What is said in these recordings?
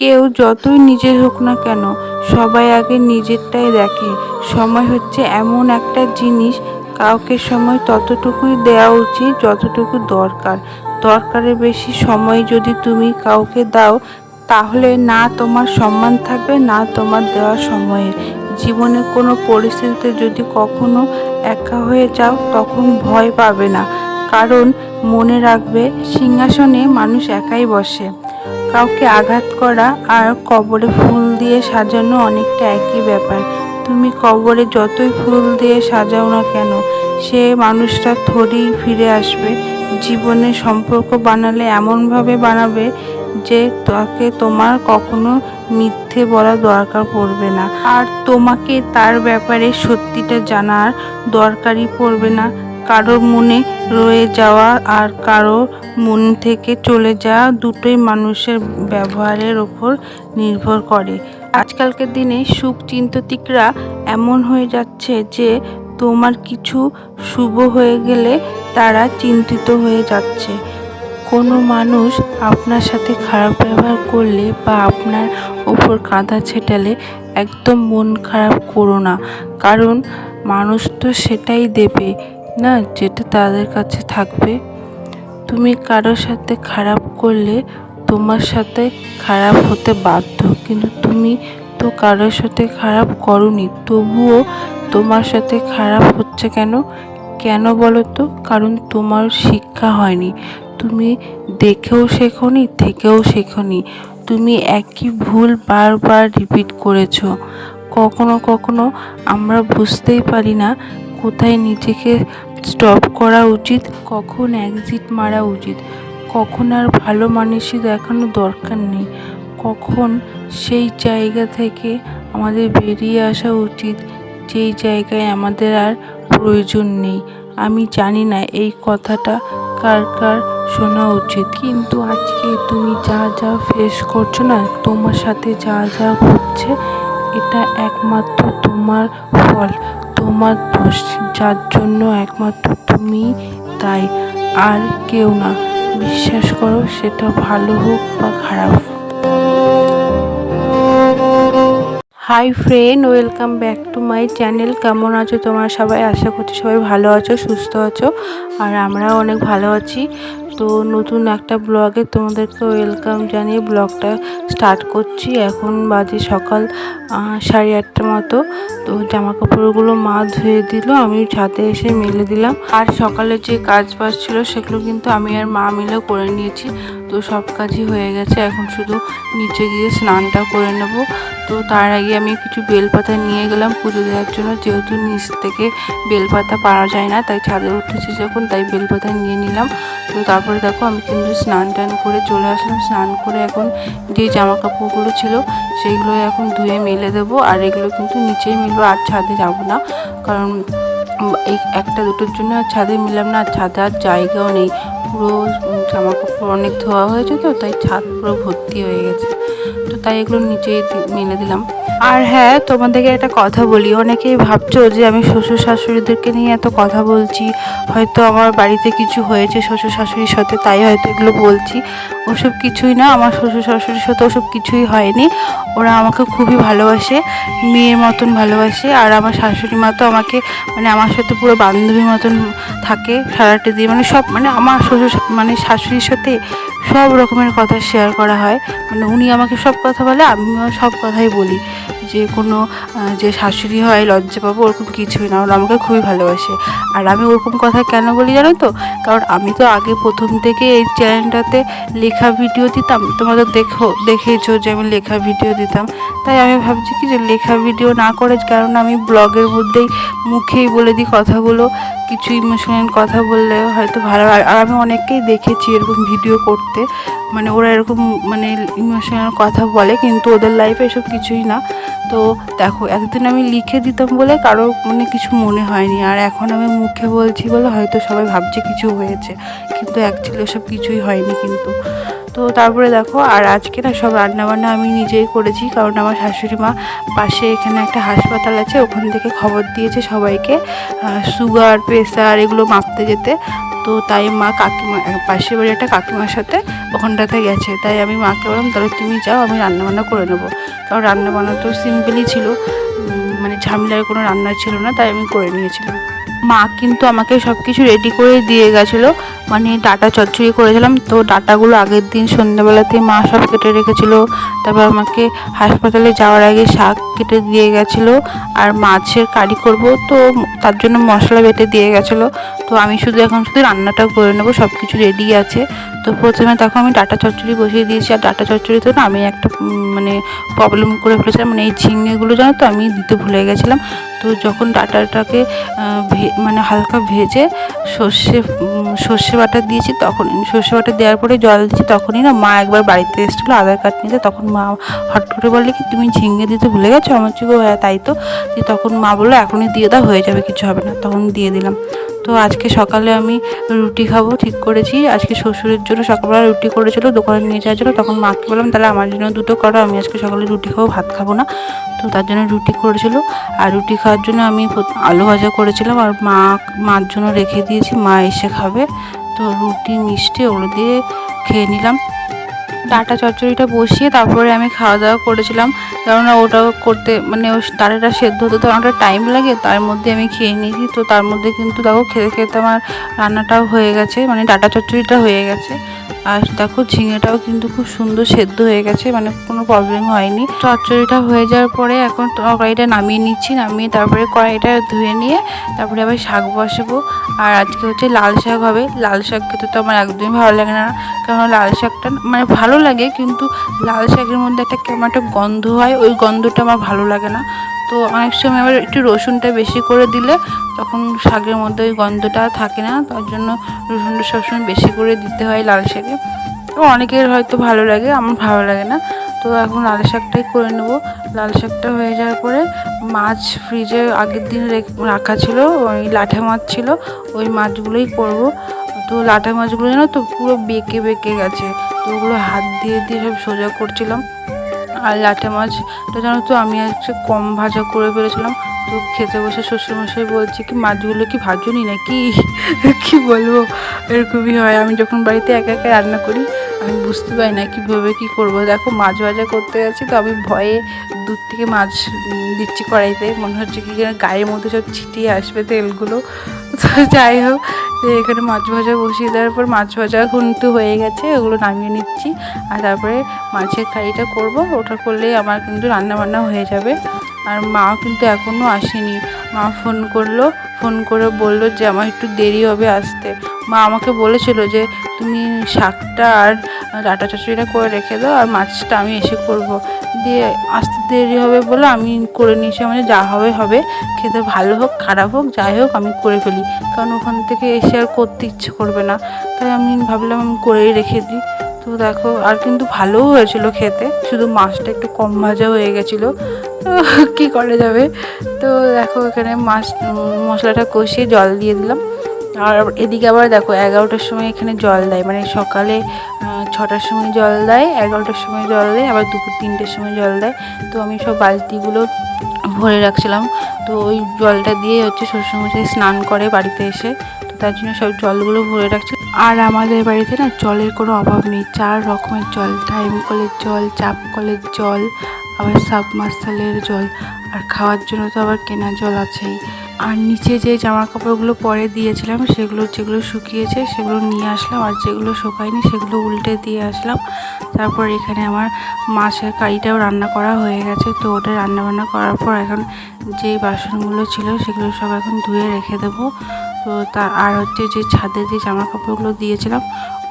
কেউ যতই নিজের হোক না কেন, সবাই আগে নিজেরটাই দেখে। সময় হচ্ছে এমন একটা জিনিস, কাউকে সময় ততটুকুই দেওয়া উচিত যতটুকু দরকার। দরকারের বেশি সময় যদি তুমি কাউকে দাও, তাহলে না তোমার সম্মান থাকবে, না তোমার দেওয়া সময়ের। জীবনে কোনো পরিস্থিতিতে যদি কখনো একা হয়ে যাও, তখন ভয় পাবে না, কারণ মনে রাখবে সিংহাসনে মানুষ একাই বসে। কাউকে আঘাত করা আর কবরে ফুল দিয়ে সাজানো অনেকটা একই ব্যাপার। তুমি কবরে যতই ফুল দিয়ে সাজাও না কেন, সে মানুষটা থোড়ি ফিরে আসবে। জীবনে সম্পর্ক বানালে এমনভাবে বানাবে যে তাকে তোমার কখনো মিথ্যে বলার দরকার পড়বে না, আর তোমাকে তার ব্যাপারে সত্যিটা জানার দরকারই পড়বে না। কারোর মনে রয়ে যাওয়া আর কারোর মন থেকে চলে যাওয়া দুটোই মানুষের ব্যবহারের ওপর নির্ভর করে। আজকালকার দিনে শুভচিন্তকরা এমন হয়ে যাচ্ছে যে তোমার কিছু শুভ হয়ে গেলে তারা চিন্তিত হয়ে যাচ্ছে। কোনো মানুষ আপনার সাথে খারাপ ব্যবহার করলে বা আপনার ওপর কাঁদা ছেটালে একদম মন খারাপ করো না, কারণ মানুষ তো সেটাই দেবে না যেটা তাদের কাছে থাকবে। তুমি কারোর সাথে খারাপ করলে তোমার সাথে খারাপ হতে বাধ্য, কিন্তু তুমি তো কারোর সাথে খারাপ করোনি, তবুও তোমার সাথে খারাপ হচ্ছে কেন? কেন বলো তো? কারণ তোমার শিক্ষা হয়নি, তুমি দেখেও শেখোনি, থেকেও শেখোনি। তুমি একই ভুল বারবার রিপিট করেছো। কখনো কখনো আমরা বুঝতেই পারি না কোথায় নিজেকে স্টপ করা উচিত, কখন এক্সিট মারা উচিত, কখন আর ভালো মানুষই দেখানো দরকার নেই, কখন সেই জায়গা থেকে আমাদের বেরিয়ে আসা উচিত যেই জায়গায় আমাদের আর প্রয়োজন নেই। আমি জানি না এই কথাটা কার কার শোনা উচিত, কিন্তু আজকে তুমি যা যা ফেস করছো না, তোমার সাথে যা যা হচ্ছে, এটা একমাত্র তোমার ফল, তোমার দোষ, যার জন্য একমাত্র তুমি তাই, আর কেউ না। বিশ্বাস করো, সেটা ভালো হোক বা খারাপ। Hi friend, welcome back to my channel. কেমন আছো তোমরা সবাই? আশা করছি সবাই ভালো আছো, সুস্থ আছো, আর আমরাও অনেক ভালো আছি। তো নতুন একটা ব্লগে তোমাদেরকে ওয়েলকাম জানিয়ে ব্লগটা স্টার্ট করছি। এখন বাজে সকাল 8:30 মতো। তো জামা কাপড়গুলো মা ধুয়ে দিল, আমি ছাদে এসে মেলে দিলাম। আর সকালে যে কাজ বাজ ছিল সেগুলো কিন্তু আমি আর মা মিলে করে নিয়েছি। তো সব কাজই হয়ে গেছে, এখন শুধু নিচে গিয়ে স্নানটা করে নেব। তো তার আগে আমি কিছু বেলপাতা নিয়ে গেলাম পুজো দেওয়ার জন্য, যেহেতু নিচ থেকে বেলপাতা পাওয়া যায় না, তাই ছাদে উঠেছি যখন, তাই বেলপাতা নিয়ে নিলাম। তো তারপরে দেখো আমি কিন্তু স্নান টান করে চলে আসলাম। স্নান করে এখন যে জামা কাপড়গুলো ছিল সেইগুলো এখন ধুয়ে মেলে দেবো, আর এগুলো কিন্তু নিচেই মিলবো, আর ছাদে যাব না, কারণ এই একটা দুটোর জন্য আর ছাদে মিলাম না, আর ছাদে আর জায়গাও নেই। পুরো জামা কাপড় অনেক ধোয়া হয়েছে, তো তাই ছাদ পুরো ভর্তি হয়ে গেছে। তো তাই এগুলো নিচেই মেলে দিলাম। আর হ্যাঁ, তোমাদেরকে একটা কথা বলি, অনেকেই ভাবছো যে আমি শ্বশুর শাশুড়িদেরকে নিয়ে এত কথা বলছি, হয়তো আমার বাড়িতে কিছু হয়েছে শ্বশুর শাশুড়ির সাথে, তাই হয়তো এগুলো বলছি। ওসব কিছুই না, আমার শ্বশুর শাশুড়ির সাথে ওসব কিছুই হয়নি। ওরা আমাকে খুবই ভালোবাসে, মেয়ের মতন ভালোবাসে। আর আমার শাশুড়ি মা তো আমাকে আমার সাথে পুরো বান্ধবীর মতন থাকে সারাটা দিয়ে, সব আমার শ্বশুর শাশুড়ির সাথে সব রকমের কথা শেয়ার করা হয়। উনি আমাকে সব কথা বলে, আমিও সব কথাই বলি। যে কোনো যে শাশুড়ি হয় লজ্জা পাবো ওরকম কিছুই না, ওরা আমাকে খুবই ভালোবাসে। আর আমি ওরকম কথা কেন বলি জানো তো? কারণ আমি তো আগে প্রথম থেকে এই চ্যানেলটাতে লেখা ভিডিও দিতাম, তোমরা দেখেছো যে আমি লেখা ভিডিও দিতাম। তাই আমি ভাবছি কি যে লেখা ভিডিও না করে, কারণ আমি ব্লগের মধ্যেই মুখেই বলে দিই কথাগুলো, কিছু ইমোশনাল কথা বললে হয়তো ভালো। আর আমি অনেককেই দেখেছি এরকম ভিডিও করতে, ওরা এরকম ইমোশনাল কথা বলে, কিন্তু ওদের লাইফে এসব কিছুই না। তো দেখো, একদিন আমি লিখে দিতাম বলে কারো কিছু মনে হয়নি, আর এখন আমি মুখে বলছি বলে হয়তো সবাই ভাবছে কিছু হয়েছে, কিন্তু অ্যাকচুয়ালি ওসব কিছুই হয়নি কিন্তু। তো তারপরে দেখো, আর আজকে না সব রান্নাবান্না আমি নিজেই করেছি, কারণ আমার শাশুড়ি মা পাশে এখানে একটা হাসপাতাল আছে, ওখান থেকে খবর দিয়েছে সবাইকে সুগার প্রেসার এগুলো মাপতে যেতে। তো তাই মা কাকিমা পাশের বাড়ি একটা কাকিমার সাথে ওখানটাতে গেছে, তাই আমি মাকে বললাম তাহলে তুমি যাও, আমি রান্নাবান্না করে নেবো। কারণ রান্নাবান্না তো সিম্পলই ছিল, মানে ঝামেলার কোনো রান্না ছিল না, তাই আমি করে নিয়েছিলাম। মা কিন্তু আমাকে সব কিছু রেডি করে দিয়ে গেছিলো, মানে ডাটা চচ্চড়ি করেছিলাম, তো ডাটাগুলো আগের দিন সন্ধ্যাবেলাতে মা সব কেটে রেখেছিলো। তারপর আমাকে হাসপাতালে যাওয়ার আগে শাক কেটে দিয়ে গেছিলো, আর মাছের কারি করব, তো তার জন্য মশলা বেটে দিয়ে গেছিলো। তো আমি শুধু রান্নাটা করে নেবো, সব কিছু রেডি আছে। তো প্রথমে তখন আমি ডাটা চচ্চড়ি বসিয়ে দিয়েছি, আর ডাটা চচ্চড়িতে না আমি একটা মানে প্রবলেম করে ফেলেছিলাম, মানে এই ঝিঙেগুলো জানো তো আমি দিতে ভুলে গেছিলাম। তো যখন ডাটাটাকে মানে হালকা ভেজে সর্ষে বাটা দিয়েছি, তখন সর্ষে বাটা দেওয়ার পরে জল দিয়েছি, তখনই না মা একবার বাড়িতে এসেছিলো আধার কার্ড নিতে। তখন মা হট করে বললে কি তুমি ঝিঙে দিতে ভুলে গেছো? আমার চোখে হ্যাঁ তাই তো। তখন মা বললো এখনই দিয়ে দাও, হয়ে যাবে, কিছু হবে না। তখন দিয়ে দিলাম। তো আজকে সকালে আমি রুটি খাবো ঠিক করেছি। আজকে শ্বশুরের জন্য সকালবেলা রুটি করেছিল, দোকানে নিয়ে যাওয়ার জন্য। তখন মাকে বললাম তাহলে আমার জন্য দুটো করো, আমি আজকে সকালে রুটি খাবো, ভাত খাবো না। তো তার জন্য রুটি করেছিল, আর রুটি খাওয়ার জন্য আমি আলু ভাজা করেছিলাম, আর মার জন্য রেখে দিয়েছি, মা এসে খাবে। তো রুটি মিষ্টি ওগুলো দিয়ে খেয়ে নিলাম। ডাটা চচ্চড়িটা বসিয়ে তারপরে আমি খাওয়া দাওয়া করেছিলাম, কেননা ওটা করতে মানে ওই ডাটাটা সেদ্ধ হতে তো অনেকটা টাইম লাগে, তার মধ্যে আমি খেয়ে নিয়েছি। তো তার মধ্যে কিন্তু দেখো খেতে খেতে আমার রান্নাটাও হয়ে গেছে, মানে ডাটা চচ্চড়িটা হয়ে গেছে। আর দেখো ঝিঙেটাও কিন্তু খুব সুন্দর সেদ্ধ হয়ে গেছে, মানে কোনো প্রবলেম হয়নি। চচ্চড়িটা হয়ে যাওয়ার পরে এখন কড়াইটা নামিয়ে নিচ্ছি, নামিয়ে তারপরে কড়াইটা ধুয়ে নিয়ে তারপরে আবার শাক বসাবো। আর আজকে হচ্ছে লাল শাক হবে। লাল শাক খেতে তো আমার একদমই ভালো লাগে না, কারণ লাল শাকটা মানে ভালো লাগে, কিন্তু লাল শাকের মধ্যে কেমন একটা গন্ধ হয়, ওই গন্ধটা আমার ভালো লাগে না। তো অনেক সময় আবার একটু রসুনটা বেশি করে দিলে তখন শাকের মধ্যে ওই গন্ধটা থাকে না, তার জন্য রসুনটা সবসময় বেশি করে দিতে হয় লাল শাকে। তো অনেকের হয়তো ভালো লাগে, আমার ভালো লাগে না। তো এখন লাল শাকটাই করে নেব। লাল শাকটা হয়ে যাওয়ার পরে মাছ ফ্রিজে আগের দিন রাখা ছিল, ওই লাঠা মাছ ছিল, ওই মাছগুলোই করব। তো লাঠা মাছগুলো জানো তো পুরো বেঁকে বেঁকে গেছে, তো ওগুলো হাত দিয়ে দিয়ে সব সোজা করছিলাম। আর লাঠা মাছটা জানো তো আমি আজকে কম ভাজা করে ফেলেছিলাম। তো খেতে বসে শ্বশুরমশাই বলছে কি মাছগুলো কি ভাজুনি নাকি? কি বলবো, এরকমই হয়। আমি যখন বাড়িতে একা একা রান্না করি আমি বুঝতে পারি না কীভাবে কী করবো। দেখো মাছ ভাজা করতে যাচ্ছি, তো আমি ভয়ে দূর থেকে মাছ দিচ্ছি কড়াইতে, মনে হচ্ছে কি গায়ের মধ্যে সব ছিটিয়ে আসবে তেলগুলো। তো যাই হোক, এখানে মাছ ভাজা বসিয়ে দেওয়ার পর মাছ ভাজা কিন্তু হয়ে গেছে, ওগুলো নামিয়ে নিচ্ছি। আর তারপরে মাছের কারিটা করব, ওটা করলেই আমার কিন্তু রান্না বান্না হয়ে যাবে। আর মাও কিন্তু এখনও আসেনি। মা ফোন করে বললো যে আমার একটু দেরি হবে আসতে। মা আমাকে বলেছিল যে তুমি শাকটা আর ডাটা চচ্চড়িটা করে রেখে দাও, আর মাছটা আমি এসে করব। দিয়ে আসতে দেরি হবে বলে আমি করে নিয়েছি, মানে যা হবে হবে, খেতে ভালো হোক খারাপ হোক যাই হোক আমি করে ফেলি, কারণ ওখান থেকে এসে আর করতে ইচ্ছে করবে না। তাই আমি ভাবলাম আমি করেই রেখে দিই। তো দেখো, আর কিন্তু ভালোও হয়েছিল খেতে, শুধু মাছটা একটু কম ভাজা হয়ে গেছিলো, তো কী করা যাবে। তো দেখো এখানে মাছ মশলাটা কষিয়ে জল দিয়ে দিলাম। আর এদিকে আবার দেখো 11টার সময় এখানে জল দেয়, মানে সকালে 6টার সময় জল দেয়, 11টার সময় জল দেয়, আবার দুপুর 3টের সময় জল দেয়। তো আমি সব বালতিগুলো ভরে রাখছিলাম, তো ওই জলটা দিয়ে হচ্ছে শ্বশুরমশাই স্নান করে বাড়িতে এসে, তো তার জন্য সব জলগুলো ভরে রাখছি। আর আমাদের বাড়িতে না জলের কোনো অভাব নেই, 4 রকমের জল, টাইম কলের জল, চাপ কলের জল, আবার সাবমার্সিবলের জল, আর খাওয়ার জন্য তো আবার কেনা জল আছেই। আর নিচে যে জামা কাপড়গুলো পরে দিয়েছিলাম যেগুলো শুকিয়েছে সেগুলো নিয়ে আসলাম, আর যেগুলো শুকায়নি সেগুলো উল্টে দিয়ে আসলাম। তারপর এখানে আমার মাছের কারিটাও রান্না করা হয়ে গেছে। তো ওটা রান্নাবান্না করার পর এখন যে বাসনগুলো ছিল সেগুলো সব এখন ধুয়ে রেখে দেবো। তো আর হচ্ছে যে ছাদে যে জামা কাপড়গুলো দিয়েছিলাম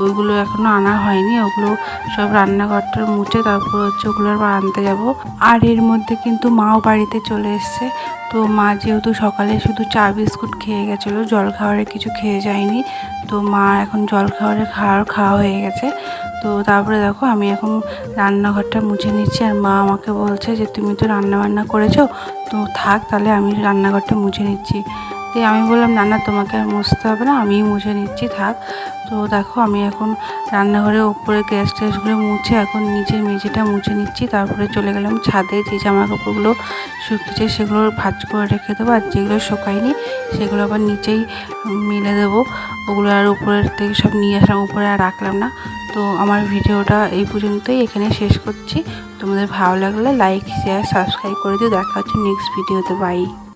ওইগুলো এখনও আনা হয়নি, ওগুলো সব রান্নাঘরটা মুছে তারপর হচ্ছে ওগুলো আবার আনতে যাবো। আর এর মধ্যে কিন্তু মাও বাড়িতে চলে এসছে। তো মা যেহেতু সকালে শুধু চা বিস্কুট খেয়ে গেছিলো, জল খাবারে কিছু খেয়ে যায়নি, তো মা এখন জল খাবারে খাওয়া হয়ে গেছে। তো তারপরে দেখো আমি এখন রান্নাঘরটা মুছে নিচ্ছি, আর মা আমাকে বলছে যে তুমি তো রান্নাবান্না করেছো, তো থাক তাহলে আমি রান্নাঘরটা মুছে নিচ্ছি। দিয়ে আমি বললাম না না তোমাকে আর মুছতে হবে না, আমিই মুছে নিচ্ছি থাক। তো দেখো আমি এখন রান্নাঘরের উপরে গ্যাস ট্যাসগুলো মুছে এখন নিচের মেঝেটা মুছে নিচ্ছি। তারপরে চলে গেলাম ছাদে, যে জামা কাপড়গুলো শুকিয়েছে সেগুলো ভাঁজ করে রেখে দেবো, আর যেগুলো শুকায়নি সেগুলো আবার নিচেই মেলে দেবো। ওগুলো আর উপরের থেকে সব নিয়ে আসলাম, উপরে আর রাখলাম না। তো আমার ভিডিওটা এই পর্যন্তই, এখানে শেষ করছি। তোমাদের ভালো লাগলে লাইক শেয়ার সাবস্ক্রাইব করে দিও। দেখা হচ্ছে নেক্সট ভিডিওতে। বাই।